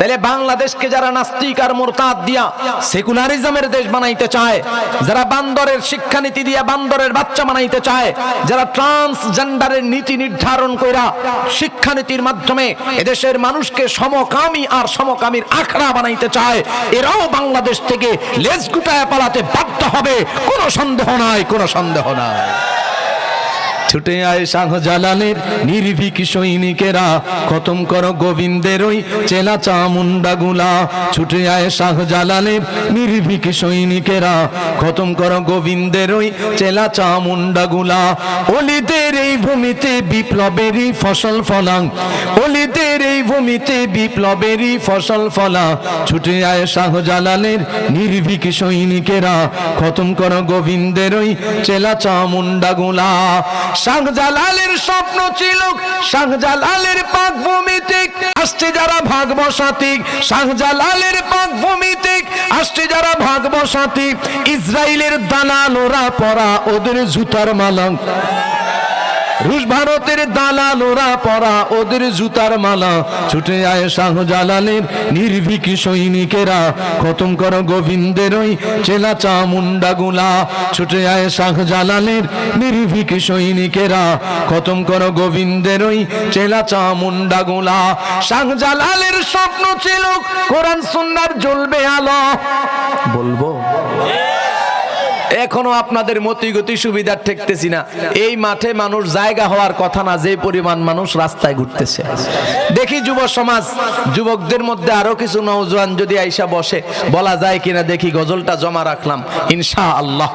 তাহলে বাংলাদেশকে যারা নাস্তিক আর মুরতাদ দিয়া সেকুলারিজমের দেশ বানাইতে চায়, যারা বান্দরের শিক্ষানীতি দিয়া বান্দরের বাচ্চা বানাইতে চায়, যারা ট্রান্সজেন্ডারের নীতি নির্ধারণ কইরা শিক্ষানীতির মাধ্যমে এদেশের মানুষকে সমকামী আর সমকামীর আখড়া বানাইতে চায়, এরাও বাংলাদেশ থেকে লেজ গুটায় পালাতে বাধ্য হবে, কোনো সন্দেহ নাই, কোনো সন্দেহ নাই। ছুটে আয় শাহজালালের নির্ভীক সৈনিকেরা, খতম করো গোবিন্দের ওই চেলা চামুন্ডা গুলা। ছুটে আয় শাহজালালের নির্ভীক সৈনিকেরা, খতম করো গোবিন্দের ওই চেলা চামুন্ডা গুলা। অলিদের এই ভূমিতে বিপ্লবেরই ফসল ফলা, অলিদের এই ভূমিতে বিপ্লবেরই ফসল ফলা। ছুটে আয় শাহজালালের নির্ভীক সৈনিকেরা, খতম করো গোবিন্দের ওই চেলা চামুন্ডা গুলা। শাহজালালের স্বপ্ন ছিল শাহজালালের পাক ভূমিতে আসছে যারা ভাগ বসাতি, শাহজালালের পাক ভূমিতে আসছে যারা ভাগ বসাতি। ইসরায়েলের দালালোরা পরা ওদের জুতার মালা, রুশ ভারতের দালালোরা পরা ওদের জুতার মালা। ছুটে আয় শাহজালালের নির্ভীক সৈনিকেরা, খতম করো গোবিন্দের ওই চেলা চামুন্ডা গুলা। ছুটে আয় শাহজালালের নির্ভীক সৈনিকেরা, খতম করো গোবিন্দের ওই চেলা চামুন্ডা গুলা। শাহজালালের স্বপ্ন ছিল কোরআন সুন্নাহর জ্বলবে আলো। বলবো এখনো আপনাদের মতি গতি সুবিধা ঠেকতেছি না। এই মাঠে মানুষ জায়গা হওয়ার কথা না, যে পরিমাণ মানুষ রাস্তায় ঘুরতেছে। দেখি যুব সমাজ, যুবকদের মধ্যে আরো কিছু নওজোয়ান যদি আইসা বসে, বলা যায় কিনা দেখি। গজলটা জমা রাখলাম ইনশাআল্লাহ।